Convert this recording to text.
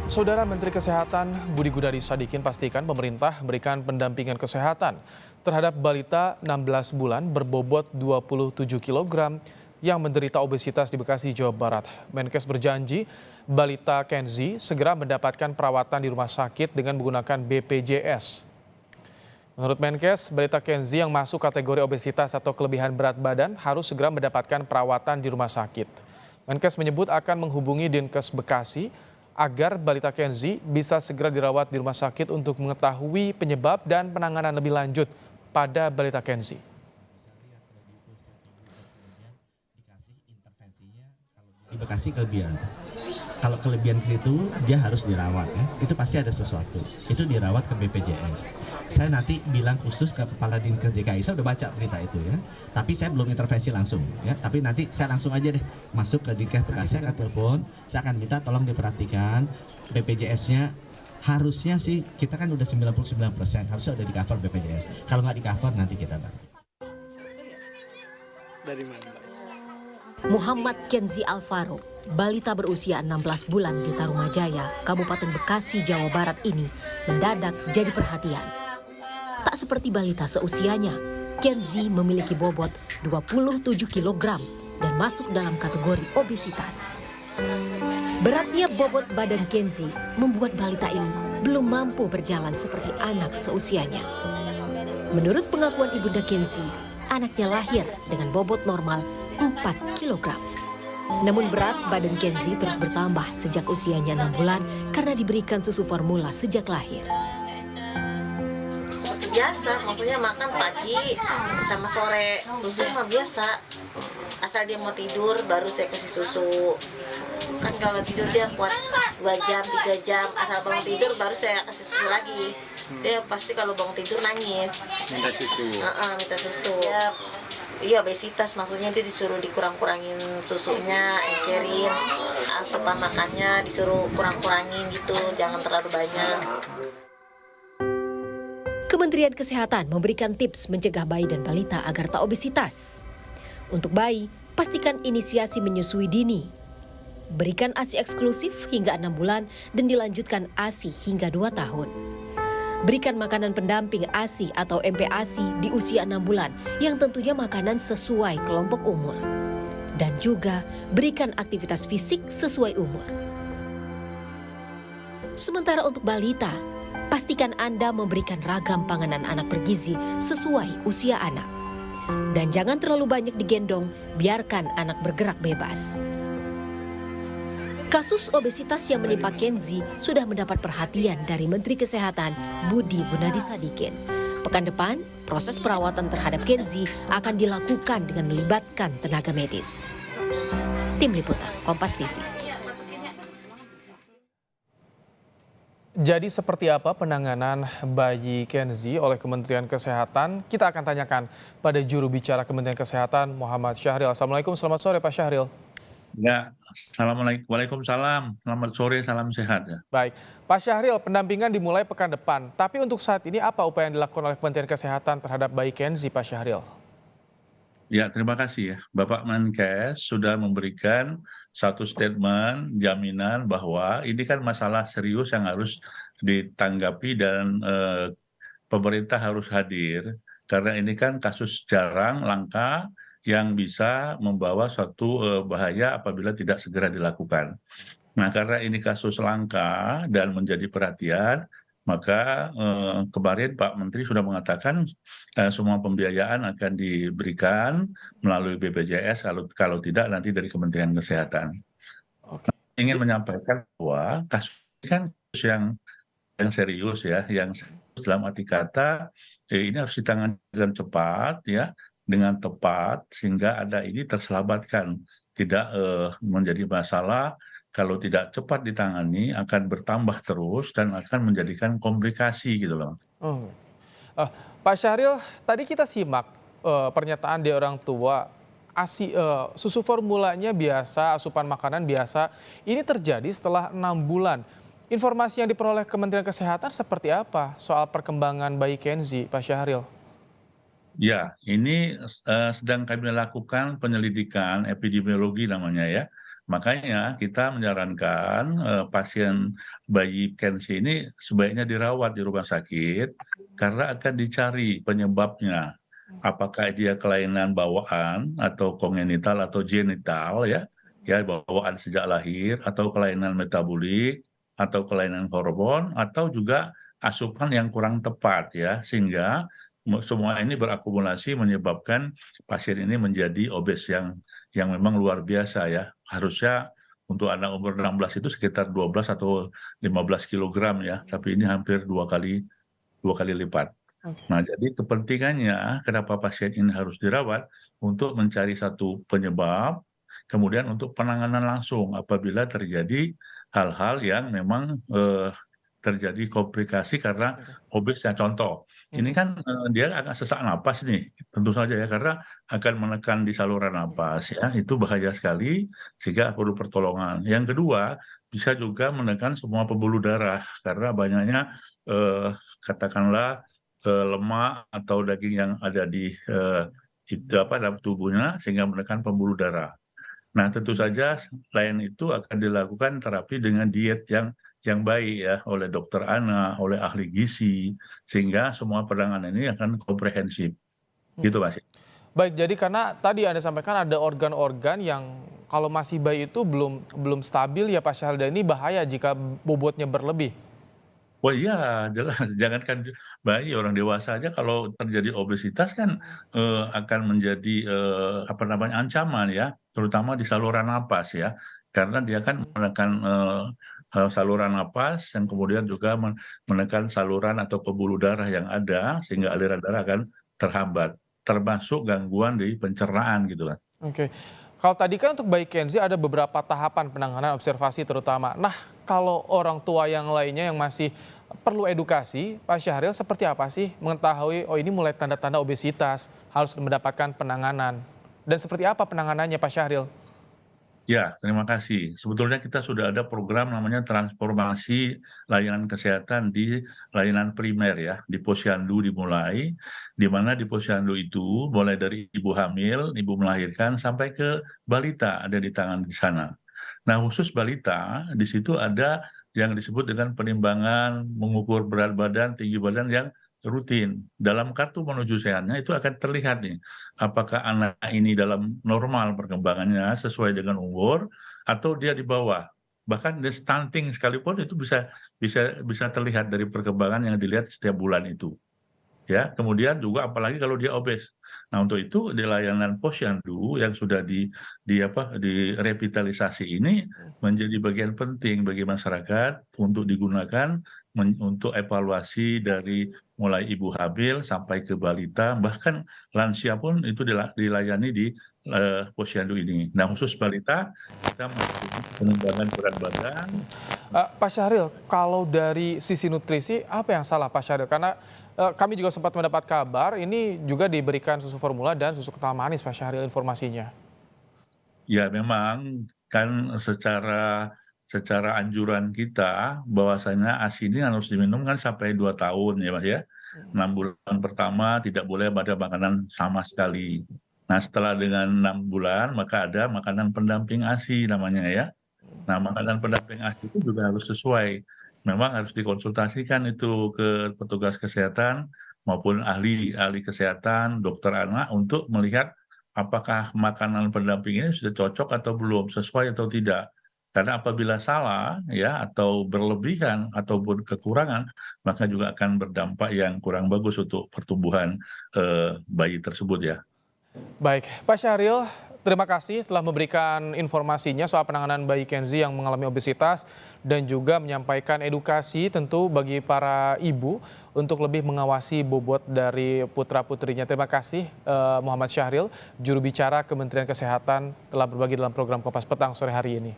Saudara Menteri Kesehatan Budi Gunadi Sadikin pastikan pemerintah memberikan pendampingan kesehatan terhadap balita 16 bulan berbobot 27 kg yang menderita obesitas di Bekasi, Jawa Barat. Menkes berjanji balita Kenzi segera mendapatkan perawatan di rumah sakit dengan menggunakan BPJS. Menurut Menkes, balita Kenzi yang masuk kategori obesitas atau kelebihan berat badan harus segera mendapatkan perawatan di rumah sakit. Menkes menyebut akan menghubungi Dinkes Bekasi agar balita Kenzi bisa segera dirawat di rumah sakit untuk mengetahui penyebab dan penanganan lebih lanjut pada balita Kenzi. Di Bekasi kelebihan. Kalau kelebihan ke situ dia harus dirawat ya. Itu pasti ada sesuatu. Itu dirawat ke BPJS. Saya nanti bilang khusus ke Kepala Dinkes DKI. Saya udah baca berita itu ya. Tapi saya belum intervensi langsung ya. Tapi nanti saya langsung aja deh masuk ke Dinkes Bekasi, saya akan telepon, saya akan minta tolong diperhatikan BPJS-nya. Harusnya sih kita kan udah 99%, harusnya udah di cover BPJS. Kalau nggak di cover nanti kita bantu. Dari mana? Muhammad Kenzi Alvaro, balita berusia 16 bulan di Tarumajaya, Kabupaten Bekasi, Jawa Barat ini mendadak jadi perhatian. Tak seperti balita seusianya, Kenzi memiliki bobot 27 kg dan masuk dalam kategori obesitas. Beratnya bobot badan Kenzi membuat balita ini belum mampu berjalan seperti anak seusianya. Menurut pengakuan ibunda Kenzi, anaknya lahir dengan bobot normal 4 kg. Namun berat badan Kenzi terus bertambah sejak usianya 6 bulan karena diberikan susu formula sejak lahir. Seperti biasa, maksudnya makan pagi sama sore, susu mah biasa. Asal dia mau tidur baru saya kasih susu. Kan kalau tidur dia kuat 2 jam, 3 jam, asal bangun tidur baru saya kasih susu lagi. Dia pasti kalau bangun tidur nangis. Minta susu. Minta susu. Ya, iya obesitas, maksudnya dia disuruh dikurang-kurangin susunya, encerin, asupan makannya disuruh kurang-kurangin gitu, jangan terlalu banyak. Kementerian Kesehatan memberikan tips mencegah bayi dan balita agar tak obesitas. Untuk bayi, pastikan inisiasi menyusui dini. Berikan ASI eksklusif hingga 6 bulan dan dilanjutkan ASI hingga 2 tahun. Berikan makanan pendamping ASI atau MPASI di usia 6 bulan yang tentunya makanan sesuai kelompok umur. Dan juga berikan aktivitas fisik sesuai umur. Sementara untuk balita, pastikan Anda memberikan ragam panganan anak bergizi sesuai usia anak. Dan jangan terlalu banyak digendong, biarkan anak bergerak bebas. Kasus obesitas yang menimpa Kenzi sudah mendapat perhatian dari Menteri Kesehatan Budi Gunadi Sadikin. Pekan depan, proses perawatan terhadap Kenzi akan dilakukan dengan melibatkan tenaga medis. Tim Liputan, Kompas TV. Jadi seperti apa penanganan bayi Kenzi oleh Kementerian Kesehatan? Kita akan tanyakan pada juru bicara Kementerian Kesehatan Muhammad Syahril. Assalamualaikum, selamat sore Pak Syahril. Ya, assalamualaikum, waalaikumsalam, selamat sore, salam sehat ya. Baik, Pak Syahril, pendampingan dimulai pekan depan. Tapi untuk saat ini apa upaya yang dilakukan oleh Kementerian Kesehatan terhadap bayi Kenzi, Pak Syahril? Ya, terima kasih ya. Bapak Menkes sudah memberikan satu statement jaminan bahwa ini kan masalah serius yang harus ditanggapi dan pemerintah harus hadir. Karena ini kan kasus jarang, langka, yang bisa membawa suatu bahaya apabila tidak segera dilakukan. Nah, karena ini kasus langka dan menjadi perhatian, maka kemarin Pak Menteri sudah mengatakan semua pembiayaan akan diberikan melalui BPJS, kalau tidak nanti dari Kementerian Kesehatan. Oke. Ingin menyampaikan bahwa kasus ini kan kasus yang serius ya, yang serius dalam arti kata ini harus ditangani dengan cepat ya, dengan tepat sehingga ada ini terselamatkan, tidak menjadi masalah. Kalau tidak cepat ditangani akan bertambah terus dan akan menjadikan komplikasi gitu loh. Pak Syahril, tadi kita simak pernyataan dari orang tua, susu formulanya biasa, asupan makanan biasa. Ini terjadi setelah 6 bulan. Informasi yang diperoleh Kementerian Kesehatan seperti apa soal perkembangan bayi Kenzi, Pak Syahril? Ya, ini sedang kami lakukan penyelidikan epidemiologi namanya ya, Makanya kita menyarankan pasien bayi Kenzi ini sebaiknya dirawat di rumah sakit karena akan dicari penyebabnya. Apakah dia kelainan bawaan atau kongenital atau genital ya, bawaan sejak lahir atau kelainan metabolik atau kelainan hormon atau juga asupan yang kurang tepat ya, sehingga semua ini berakumulasi menyebabkan pasien ini menjadi obes yang memang luar biasa ya. Harusnya untuk anak umur 16 itu sekitar 12 atau 15 kilogram ya, tapi ini hampir dua kali lipat. Nah, jadi kepentingannya kenapa pasien ini harus dirawat untuk mencari satu penyebab, kemudian untuk penanganan langsung apabila terjadi hal-hal yang memang terjadi komplikasi karena obesnya. Contoh, ini kan dia agak sesak napas nih, tentu saja ya karena akan menekan di saluran napas ya, itu bahaya sekali sehingga perlu pertolongan. Yang kedua, bisa juga menekan semua pembuluh darah karena banyaknya katakanlah lemak atau daging yang ada di dalam tubuhnya sehingga menekan pembuluh darah. Nah, tentu saja selain itu akan dilakukan terapi dengan diet yang baik ya oleh dokter anak, oleh ahli gizi, sehingga semua penanganan ini akan komprehensif. Gitu, Mas. Baik, jadi karena tadi Anda sampaikan ada organ-organ yang kalau masih bayi itu belum stabil ya Pak Syahril, dan ini bahaya jika bobotnya berlebih. Oh iya, jelas. Jangankan bayi, orang dewasa aja kalau terjadi obesitas kan akan menjadi ancaman ya, terutama di saluran napas ya, karena dia kan menekan saluran napas yang kemudian juga menekan saluran atau pembuluh darah yang ada sehingga aliran darah akan terhambat, termasuk gangguan di pencernaan gitu kan. Oke. Kalau tadi kan untuk bayi Kenzi ada beberapa tahapan penanganan observasi terutama. Nah, kalau orang tua yang lainnya yang masih perlu edukasi, Pak Syahril seperti apa sih mengetahui oh ini mulai tanda-tanda obesitas, harus mendapatkan penanganan. Dan seperti apa penanganannya Pak Syahril? Ya, terima kasih. Sebetulnya kita sudah ada program namanya transformasi layanan kesehatan di layanan primer ya, di posyandu dimulai, di mana di posyandu itu mulai dari ibu hamil, ibu melahirkan, sampai ke balita ada di tangan di sana. Nah, khusus balita, di situ ada yang disebut dengan penimbangan, mengukur berat badan, tinggi badan yang rutin. Dalam kartu menuju sehatnya itu akan terlihat nih, apakah anak ini dalam normal perkembangannya sesuai dengan umur atau dia di bawah. Bahkan di stunting sekalipun itu bisa terlihat dari perkembangan yang dilihat setiap bulan itu. Ya, kemudian juga apalagi kalau dia obes. Nah, untuk itu di layanan posyandu yang sudah direvitalisasi ini menjadi bagian penting bagi masyarakat untuk digunakan untuk evaluasi dari mulai ibu hamil sampai ke balita, bahkan lansia pun itu dilayani di posyandu ini. Nah, khusus balita kita melakukan pengembangan berat badan. Pak Syahril, kalau dari sisi nutrisi apa yang salah Pak Syahril? Karena kami juga sempat mendapat kabar ini juga diberikan susu formula dan susu kental manis Pak Syahril informasinya. Ya memang kan secara anjuran kita bahwasanya ASI ini harus diminum kan sampai 2 tahun ya Mas ya. 6 bulan pertama tidak boleh ada makanan sama sekali. Nah, setelah dengan 6 bulan maka ada makanan pendamping ASI namanya ya. Nah, makanan pendamping ASI itu juga harus sesuai. Memang harus dikonsultasikan itu ke petugas kesehatan maupun ahli kesehatan, dokter anak untuk melihat apakah makanan pendamping ini sudah cocok atau belum, sesuai atau tidak. Karena apabila salah ya atau berlebihan ataupun kekurangan, maka juga akan berdampak yang kurang bagus untuk pertumbuhan bayi tersebut ya. Baik, Pak Syahril, terima kasih telah memberikan informasinya soal penanganan bayi Kenzi yang mengalami obesitas dan juga menyampaikan edukasi tentu bagi para ibu untuk lebih mengawasi bobot dari putra-putrinya. Terima kasih Muhammad Syahril, juru bicara Kementerian Kesehatan telah berbagi dalam program Kompas Petang sore hari ini.